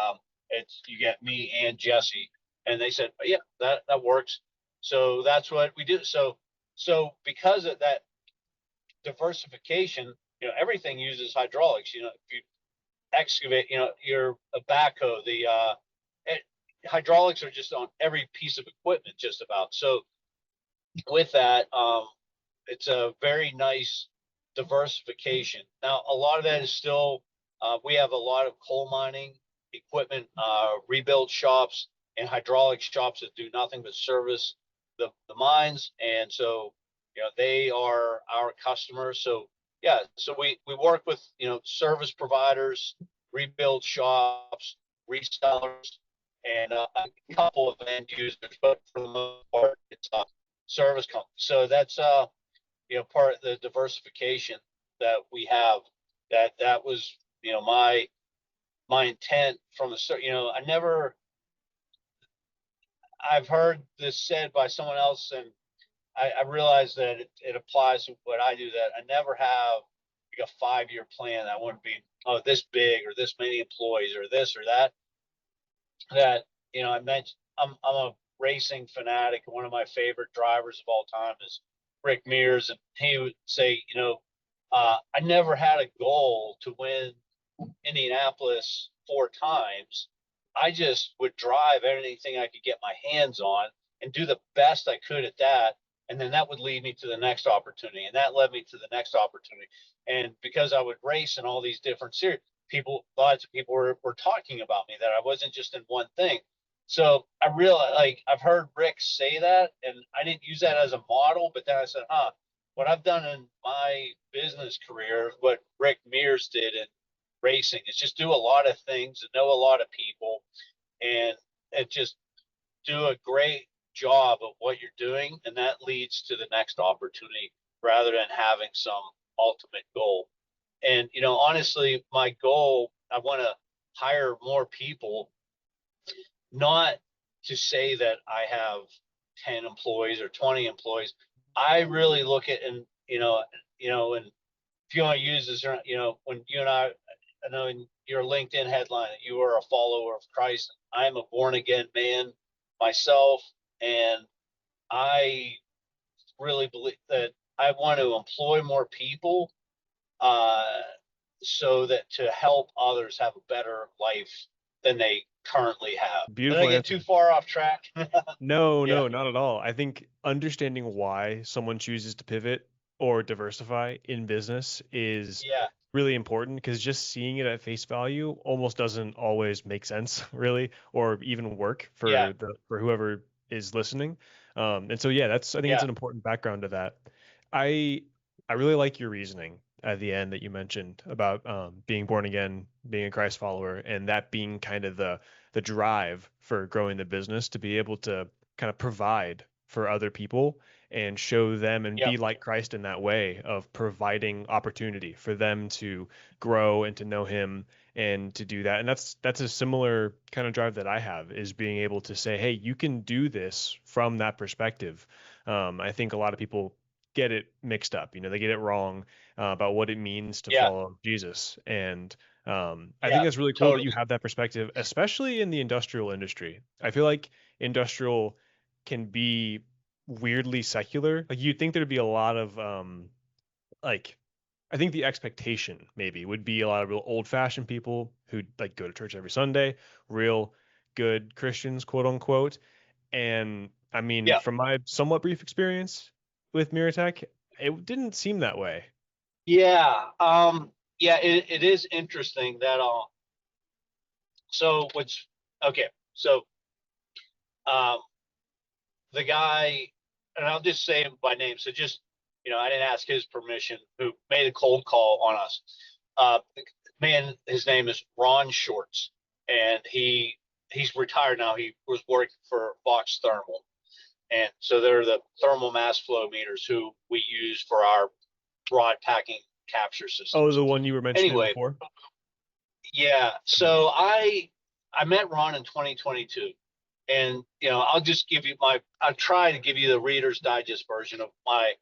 you get me and Jesse, and they said, yeah, that works. So that's what we do. So because of that diversification, everything uses hydraulics. If you excavate, your a backhoe, it, hydraulics are just on every piece of equipment, just about. So with that, it's a very nice diversification. Now, a lot of that is still, we have a lot of coal mining equipment, rebuild shops, and hydraulic shops that do nothing but service the mines. And so, they are our customers. So, yeah, so we work with, service providers, rebuild shops, resellers, and a couple of end users, but for the most part, it's service company. So that's part of the diversification that we have. That was my intent from the start. I've heard this said by someone else, and I realize that it applies to what I do. That I never have like a 5-year plan that wouldn't be this big or this many employees or this or that. That I mentioned, I'm a racing fanatic. One of my favorite drivers of all time is Rick Mears, and he would say, I never had a goal to win Indianapolis 4 times. I just would drive anything I could get my hands on and do the best I could at that. And then that would lead me to the next opportunity. And that led me to the next opportunity. And because I would race in all these different series, lots of people were talking about me, that I wasn't just in one thing. So I realized, I've heard Rick say that, and I didn't use that as a model, but then I said, what I've done in my business career, what Rick Mears did in racing, is just do a lot of things and know a lot of people, and just do a great job of what you're doing, and that leads to the next opportunity rather than having some ultimate goal. And honestly, my goal, I want to hire more people, not to say that I have 10 employees or 20 employees. I really look at, and and if you want to use this, when you and I know in your LinkedIn headline that you are a follower of Christ. I am a born again man myself, and I really believe that I want to employ more people, uh, so that to help others have a better life than they currently have. Did I Beautiful get answer. too far off track? No, Yeah, no, not at all. I think understanding why someone chooses to pivot or diversify in business is yeah, really important, because just seeing it at face value almost doesn't always make sense, really, or even work yeah, for whoever is listening. And so yeah, I think it's yeah, an important background to that. I I really like your reasoning at the end that you mentioned about being born again, being a Christ follower, and that being kind of the drive for growing the business, to be able to kind of provide for other people and show them and yeah, be like Christ in that way of providing opportunity for them to grow and to know him and to do that. And that's a similar kind of drive that I have, is being able to say, hey, you can do this from that perspective. I think a lot of people get it mixed up. They get it wrong about what it means to yeah, follow Jesus. And I think yeah, that's really cool that you totally. have that perspective, especially in the industrial industry. I feel like industrial can be weirdly secular. Like you'd think there'd be a lot of like I think the expectation maybe would be a lot of real old-fashioned people who like go to church every Sunday, real good Christians, quote unquote. And I mean, Yeah, from my somewhat brief experience with Miratech, it didn't seem that way. yeah, yeah. It is interesting that So what's okay? So um, the guy, and I'll just say him by name. So just I didn't ask his permission. Who made a cold call on us? Man, his name is Ron Shorts, and he's retired now. He was working for Fox Thermal, and so they're the thermal mass flow meters who we use for our broad packing capture Oh, systems. the one you were mentioning Anyway, before? yeah. So I met Ron in 2022, and I'll try to give you the Reader's Digest version of my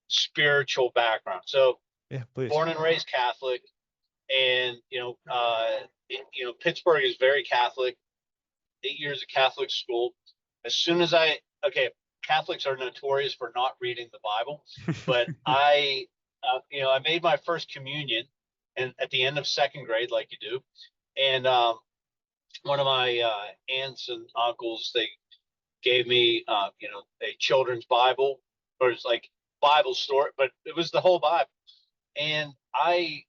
spiritual background. So Yeah, please. born and raised Catholic, and Pittsburgh is very Catholic. 8 years of Catholic school. As soon as okay, Catholics are notorious for not reading the Bible, but I made my first communion, and at the end of second grade, like you do, and one of my aunts and uncles, they gave me, a children's Bible, or it's like Bible story, but it was the whole Bible. And I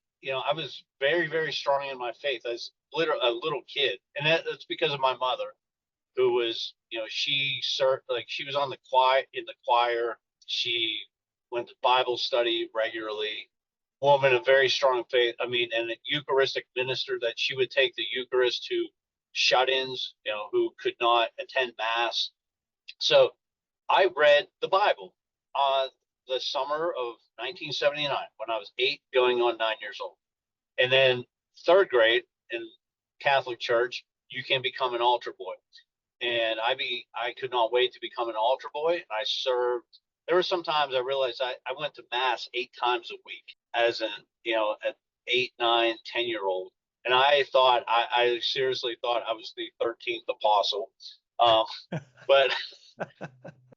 was very, very strong in my faith as literally a little kid, and that's because of my mother, who was, she served, like she was on the choir, in the choir. She went to Bible study regularly. Woman of very strong faith. I mean, and a Eucharistic minister that she would take the Eucharist to shut-ins, who could not attend Mass. So I read the Bible the summer of 1979 when I was 8, going on 9 years old. And then third grade in Catholic Church, you can become an altar boy. And I could not wait to become an altar boy. I served. There were some times I realized I went to Mass 8 times a week as an 8, 9, 10-year old. And I seriously thought I was the 13th apostle. But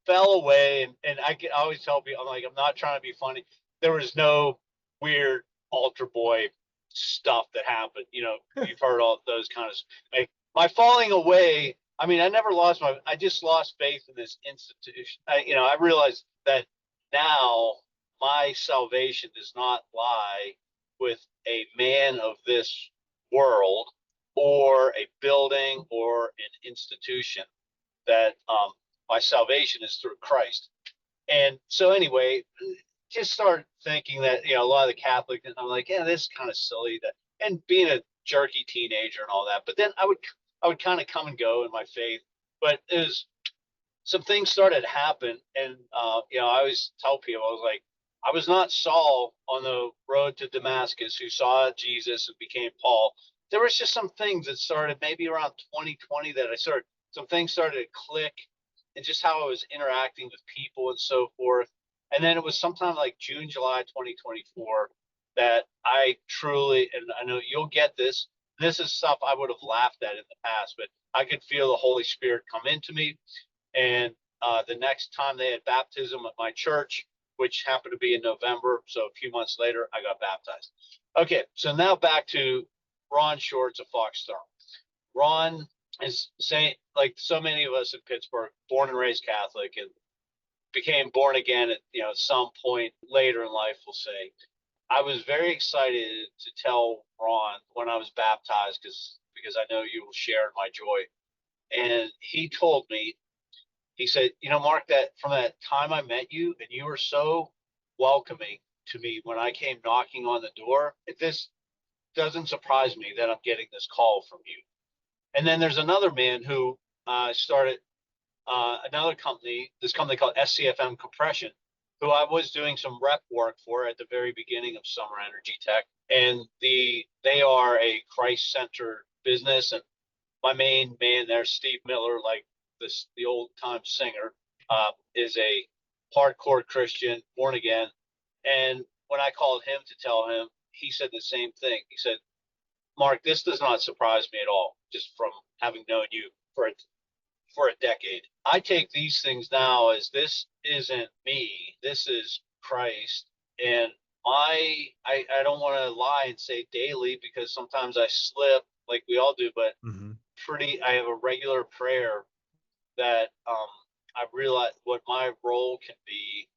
fell away, and I can always tell people, I'm like, I'm not trying to be funny. There was no weird altar boy stuff that happened. You've heard all those kind of, like, my falling away. I mean, I just lost faith in this institution. I realized that now my salvation does not lie with a man of this world or a building or an institution, that my salvation is through Christ. And so anyway, just started thinking that, a lot of the Catholic, and I'm like, yeah, this is kind of silly, that, and being a jerky teenager and all that. But then I would kind of come and go in my faith. But some things started to happen, and I always tell people, I was like, I was not Saul on the road to Damascus who saw Jesus and became Paul. There was just some things that started maybe around 2020 that some things started to click, and just how I was interacting with people and so forth. And then it was sometime like June, July 2024 that I truly, and I know you'll get this, this is stuff I would have laughed at in the past, but I could feel the Holy Spirit come into me. And the next time they had baptism at my church, which happened to be in November, so a few months later, I got baptized. Okay, so now back to Ron Shorts of Fox Thermal. Ron is saying, like so many of us in Pittsburgh, born and raised Catholic, and became born again at some point later in life, we'll say. I was very excited to tell Ron when I was baptized, because I know you will share my joy. And he told me, he said, Mark, that from that time I met you, and you were so welcoming to me when I came knocking on the door, this doesn't surprise me that I'm getting this call from you. And then there's another man who started another company, this company called SCFM Compression, who I was doing some rep work for at the very beginning of Sommer Energy Tech. And they are a Christ-centered business. And my main man there, Steve Miller, like the old-time singer, is a hardcore Christian, born again. And when I called him to tell him, he said the same thing. He said, Mark, this does not surprise me at all, just from having known you for a decade. I take these things now as this isn't me, this is Christ. And I don't want to lie and say daily, because sometimes I slip, like we all do, but I have a regular prayer that I realize what my role can be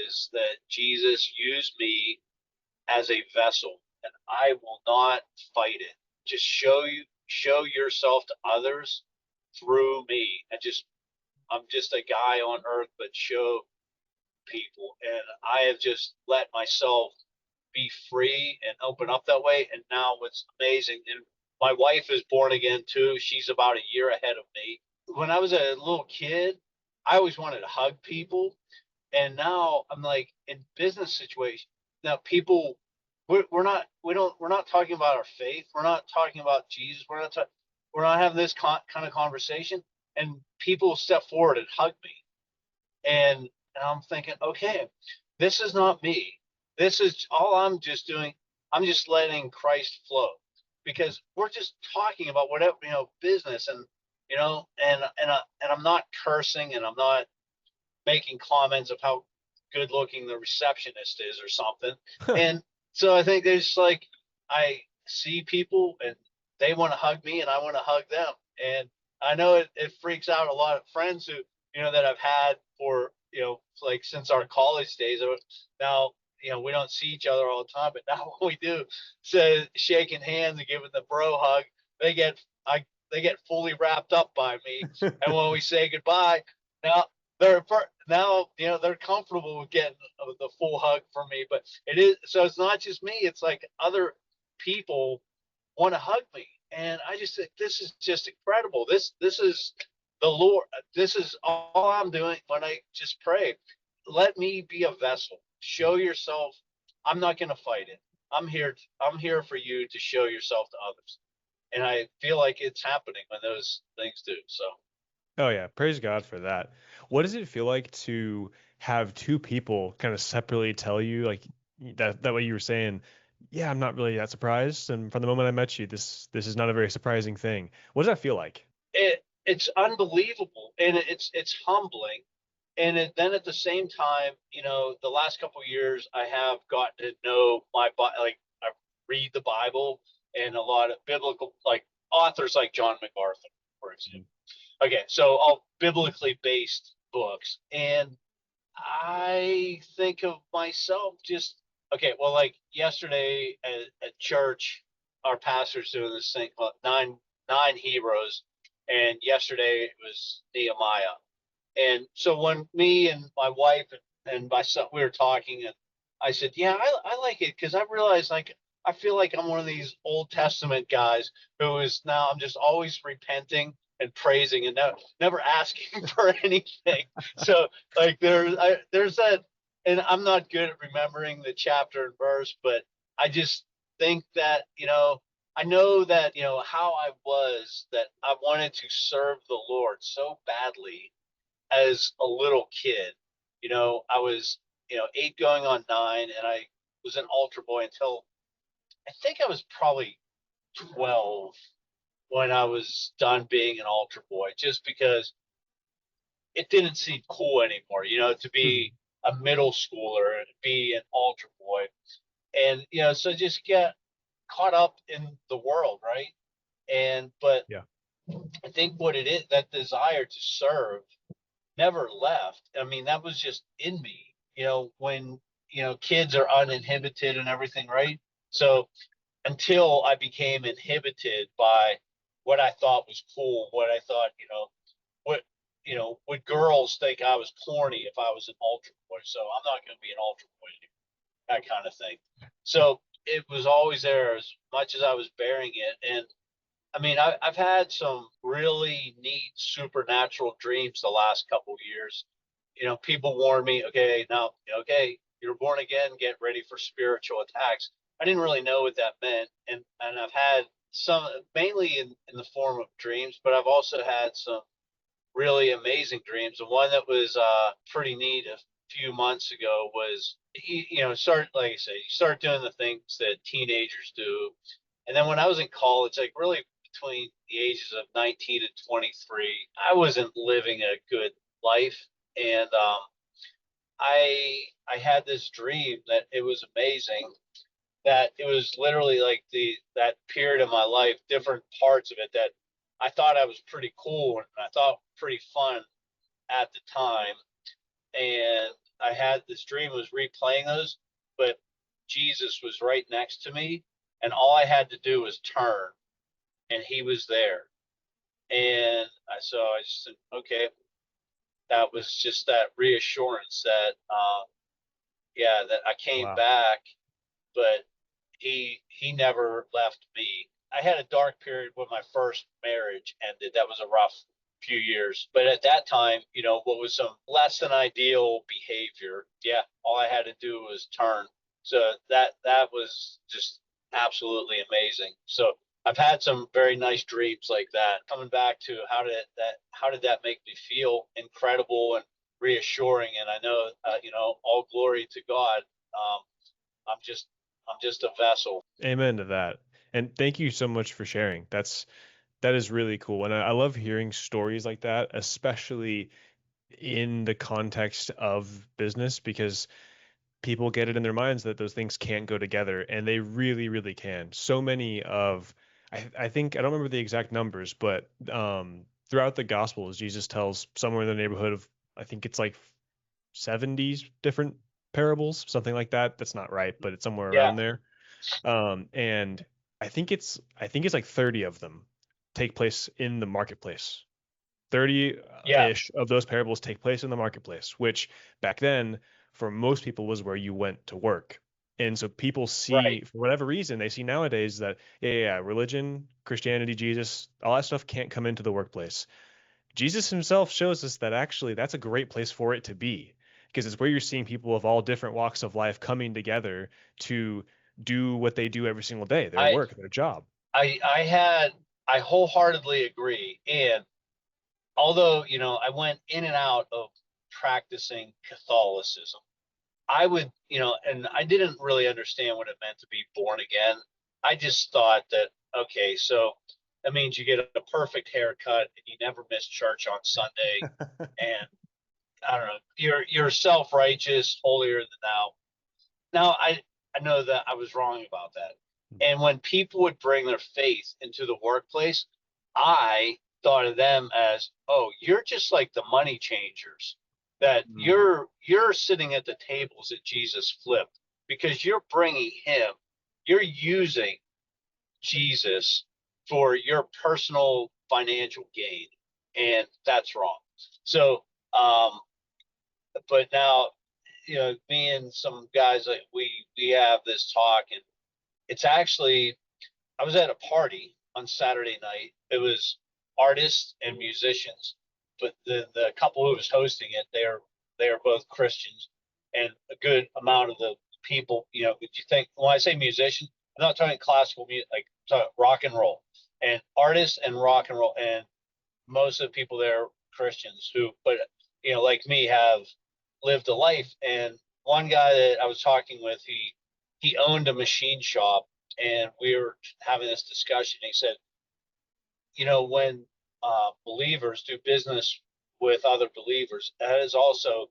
is that Jesus used me as a vessel, and I will not fight it. Just show yourself to others through me. I'm just a guy on earth, but show people. And I have just let myself be free and open up that way. And now what's amazing, and my wife is born again too. She's about a year ahead of me. When I was a little kid, I always wanted to hug people. And now I'm like, in business situations, now people, we're not talking about our faith. We're not talking about Jesus. We're not having this kind of conversation. And people step forward and hug me. And I'm thinking, okay, this is not me. This is all I'm just doing. I'm just letting Christ flow, because we're just talking about whatever, business. And and I'm not cursing, and I'm not making comments of how good looking the receptionist is or something. And so I think there's like, I see people and they want to hug me and I want to hug them. And I know it freaks out a lot of friends who, that I've had for, like since our college days. Now, we don't see each other all the time, but now when we do, so shaking hands and giving the bro hug, they get, they get fully wrapped up by me. And when we say goodbye, now they're now they're comfortable with getting the full hug from me. But it is, so it's not just me, it's like other people want to hug me, and I just think this is just incredible. This is the Lord. This is all I'm doing when I just pray. Let me be a vessel. Show yourself. I'm not going to fight it. I'm here for you to show yourself to others, and I feel like it's happening when those things do. So Oh yeah, praise God for that. What does it feel like to have two people kind of separately tell you like that way you were saying, yeah, I'm not really that surprised, and from the moment I met you, this is not a very surprising thing. What does that feel like? it's unbelievable, and it's humbling. And then at the same time, the last couple of years I have gotten to know like I read the Bible and a lot of biblical, like authors like John MacArthur, for example. Mhm. Okay, so all biblically based books, and I think of myself just, okay. Well, like yesterday at church, our pastor's doing this thing called nine heroes, and yesterday it was Nehemiah. And so when me and my wife and my son, we were talking, and I said, yeah, I like it because I realized, like, I feel like I'm one of these Old Testament guys who is now, I'm just always repenting and praising and never asking for anything. So like there's that, and I'm not good at remembering the chapter and verse, but I just think that, I know that, how I was, that I wanted to serve the Lord so badly as a little kid. I was, 8 going on 9, and I was an altar boy until I think I was probably 12 when I was done being an altar boy, just because it didn't seem cool anymore, to be a middle schooler and be an altar boy. And, so just get caught up in the world, right? But Yeah. I think what it is, that desire to serve never left. I mean, that was just in me, when, kids are uninhibited and everything, right? So until I became inhibited by what I thought was cool, what I thought, what, would girls think I was corny if I was an altar boy? So I'm not going to be an altar boy anymore, that kind of thing. So it was always there as much as I was bearing it. And I mean, I've had some really neat supernatural dreams the last couple of years. People warn me, okay, now, okay, you're born again, get ready for spiritual attacks. I didn't really know what that meant, and I've had some, mainly in the form of dreams, but I've also had some really amazing dreams. And one that was pretty neat a few months ago was, start, like I say, you start doing the things that teenagers do. And then when I was in college, like really between the ages of 19 and 23, I wasn't living a good life. And I had this dream that it was amazing, that it was literally like that period of my life, different parts of it that I thought I was pretty cool and I thought pretty fun at the time. And I had this dream, was replaying those, but Jesus was right next to me, and all I had to do was turn, and he was there. And I just said, okay, that was just that reassurance that, yeah, that I came Wow. back, but he never left me. I had a dark period when my first marriage ended. That was a rough few years. But at that time, what was some less than ideal behavior, yeah, all I had to do was turn. So that was just absolutely amazing. So I've had some very nice dreams like that. Coming back to how did that make me feel? Incredible and reassuring. And I know, all glory to God. Um, I'm just I'm just a vessel. Amen to that. And thank you so much for sharing. That is really cool. And I love hearing stories like that, especially in the context of business, because people get it in their minds that those things can't go together, and they really, really can. So many of, I think, I don't remember the exact numbers, but throughout the Gospels, Jesus tells somewhere in the neighborhood of, I think it's like 70 different parables, something like that. That's not right, but it's somewhere Yeah, around there. And I think it's like 30 of them take place in the marketplace. yeah, 30-ish of those parables take place in the marketplace, which back then for most people was where you went to work. And so people right. see, for whatever reason, they see nowadays that, yeah, religion, Christianity, Jesus, all that stuff can't come into the workplace. Jesus himself shows us that actually that's a great place for it to be, because it's where you're seeing people of all different walks of life coming together to do what they do every single day, their I work, their job. I had I wholeheartedly agree. And although, I went in and out of practicing Catholicism, I would, and I didn't really understand what it meant to be born again. I just thought that, okay, so that means you get a perfect haircut and you never miss church on Sunday. And I don't know, you're self-righteous, holier than thou. Now I know that I was wrong about that. And when people would bring their faith into the workplace, I thought of them as, oh, you're just like the money changers. That Mm. you're sitting at the tables that Jesus flipped because you're bringing him, you're using Jesus for your personal financial gain, and that's wrong. So, but now, me and some guys, like we have this talk, and it's actually, I was at a party on Saturday night. It was artists and musicians, but the couple who was hosting it, they are both Christians, and a good amount of the people, if you think, when I say musician, I'm not talking classical music, like I'm talking rock and roll, and artists and rock and roll, and most of the people there are Christians who, but like me, have lived a life. And one guy that I was talking with, he owned a machine shop, and we were having this discussion. He said, when believers do business with other believers, that is also,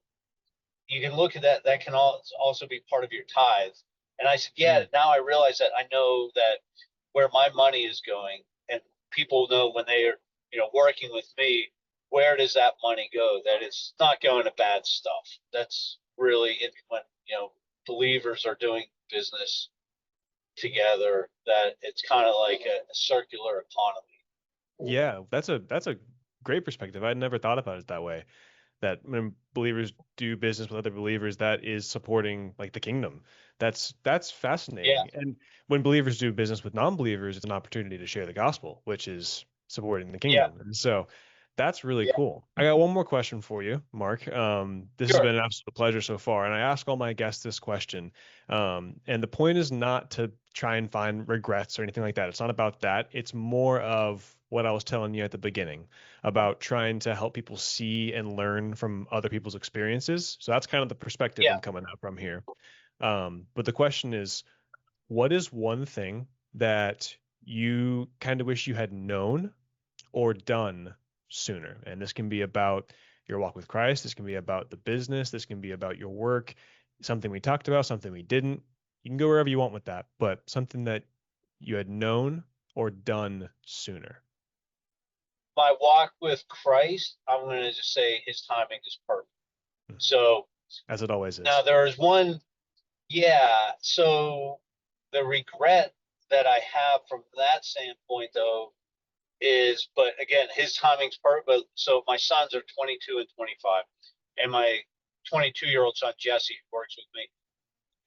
you can look at that. That can also be part of your tithe. And I said, yeah. Mm. Now I realize that I know that where my money is going, and people know when they are, working with me, where does that money go? That it's not going to bad stuff. That's really it. When believers are doing business together, that it's kind of like a circular economy. Yeah, that's a great perspective. I'd never thought about it that way. That when believers do business with other believers, that is supporting like the kingdom. That's Yeah, fascinating. And when believers do business with non-believers, it's an opportunity to share the gospel, which is supporting the yeah, kingdom. And so that's really yeah. cool. I got one more question for you, Mark. This has Sure. been an absolute pleasure so far, and I ask all my guests this question. And the point is not to try and find regrets or anything like that. It's not about that. It's more of what I was telling you at the beginning about trying to help people see and learn from other people's experiences. So that's kind of the perspective Yeah. I'm coming at from here. But the question is, what is one thing that you kind of wish you had known or done sooner? And this can be about your walk with Christ. This can be about the business. This can be about your work, something we talked about, something we didn't. You can go wherever you want with that, but something that you had known or done sooner, My walk with Christ, I'm going to just say his timing is perfect. So as it always now is. there is one, yeah. So the regret that I have from that standpoint, though, is, but again, his timing's perfect. But so my sons are 22 and 25, and my 22-year-old son Jesse, who works with me,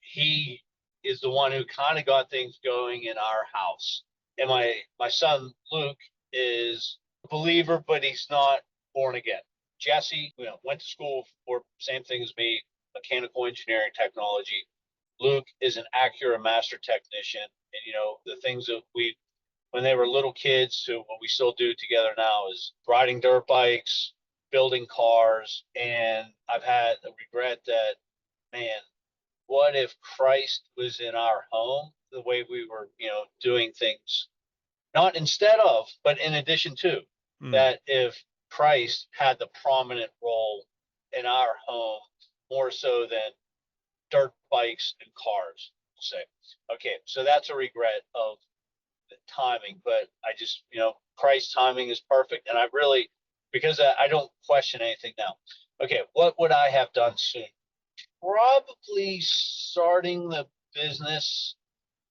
he is the one who kind of got things going in our house. And my son Luke is a believer, but he's not born again. Jesse, went to school for same thing as me, mechanical engineering technology. Luke is an Acura master technician, and the things that we, when they were little kids, to what we still do together now, is riding dirt bikes, building cars. And I've had a regret that, man, what if Christ was in our home, the way we were, doing things not instead of, but in addition to, Mm. that if Christ had the prominent role in our home more so than dirt bikes and cars, say. Okay, so that's a regret of the timing, but I just, Christ's timing is perfect. And I really, because I don't question anything now. Okay, what would I have done soon? Probably starting the business.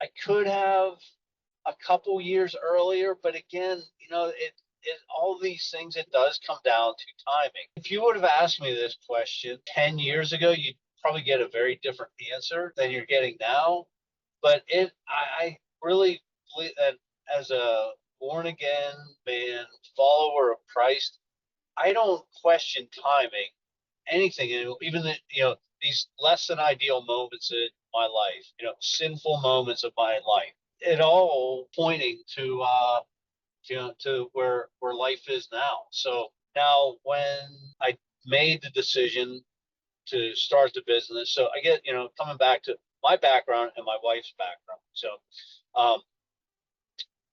I could have a couple years earlier, but again, all these things, it does come down to timing. If you would have asked me this question 10 years ago, you'd probably get a very different answer than you're getting now. But I really believe that as a born again man, follower of Christ, I don't question timing, anything, and even these less than ideal moments in my life, sinful moments of my life, it all pointing to to where life is now. So now when I made the decision to start the business, so I get, coming back to my background and my wife's background. So um,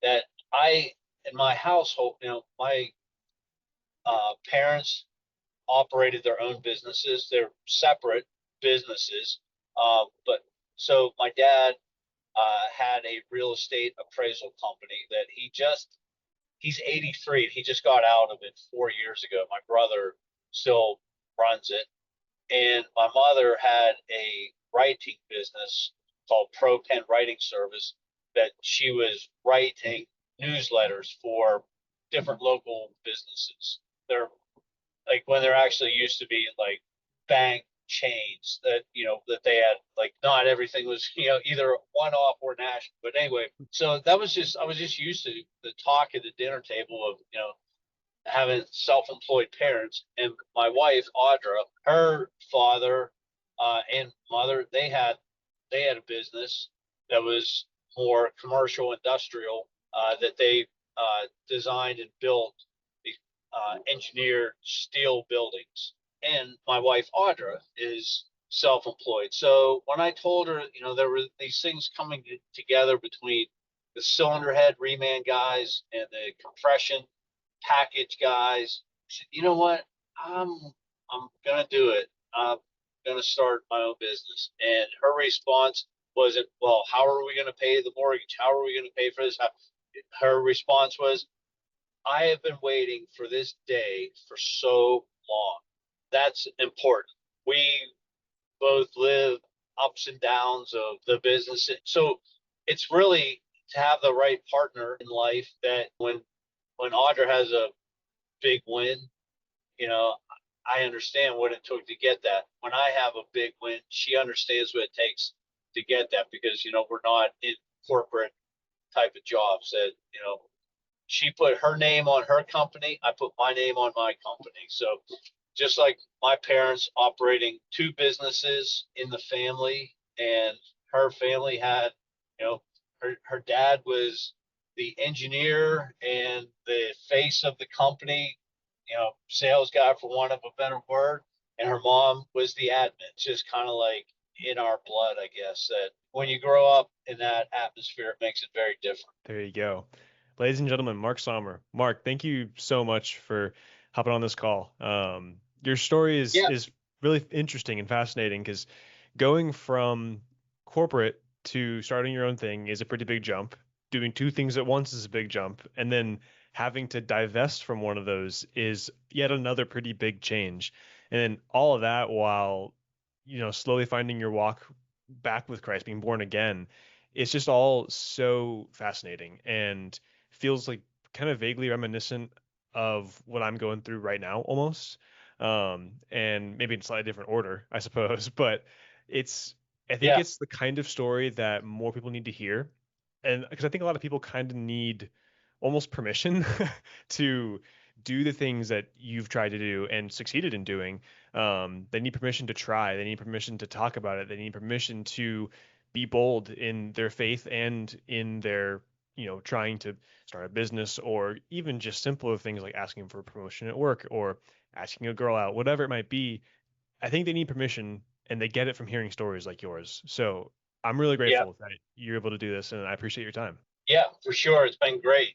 that I in my household, my parents operated their own businesses. They're separate businesses. But so my dad had a real estate appraisal company that he's 83. He just got out of it 4 years ago. My brother still runs it. And my mother had a writing business called Pro Pen Writing Service that she was writing newsletters for different local businesses. They're like when there actually used to be like bank chains that that they had, like not everything was either one off or national, but anyway, so that was just, I was just used to the talk at the dinner table of having self-employed parents. And my wife Audra, her father and mother, they had a business that was more commercial industrial, that they designed and built these engineered steel buildings. And my wife Audra is self-employed. So when I told her, there were these things coming together between the cylinder head reman guys and the compression package guys, she said, you know what, I'm I'm gonna do it. I'm gonna start my own business. And her response wasn't, well, how are we gonna pay the mortgage? How are we gonna pay for this? Her response was, I have been waiting for this day for so long. That's important. We both live ups and downs of the business. So it's really to have the right partner in life, that when Audra has a big win, you know, I understand what it took to get that. When I have a big win, she understands what it takes to get that, because we're not in corporate type of jobs that, she put her name on her company, I put my name on my company. So just like my parents operating two businesses in the family, and her family had, her dad was the engineer and the face of the company, sales guy for want of a better word, and her mom was the admin. It's just kind of like in our blood, I guess, that when you grow up in that atmosphere, it makes it very different. There you go. Ladies and gentlemen, Mark Sommer. Mark, thank you so much for hopping on this call. Your story is Yeah, is really interesting and fascinating because going from corporate to starting your own thing is a pretty big jump. Doing two things at once is a big jump. And then having to divest from one of those is yet another pretty big change. And then all of that while, slowly finding your walk back with Christ, being born again. It's just all so fascinating and feels like kind of vaguely reminiscent of what I'm going through right now almost. And maybe in slightly different order, I suppose, but it's I think yeah, it's the kind of story that more people need to hear. And because I think a lot of people kind of need almost permission to do the things that you've tried to do and succeeded in doing. They need permission to try. They need permission to talk about it. They need permission to be bold in their faith and in their, trying to start a business, or even just simpler things like asking for a promotion at work or asking a girl out, whatever it might be. I think they need permission and they get it from hearing stories like yours. So I'm really yeah. grateful that you're able to do this and I appreciate your time. Yeah, for sure. It's been great.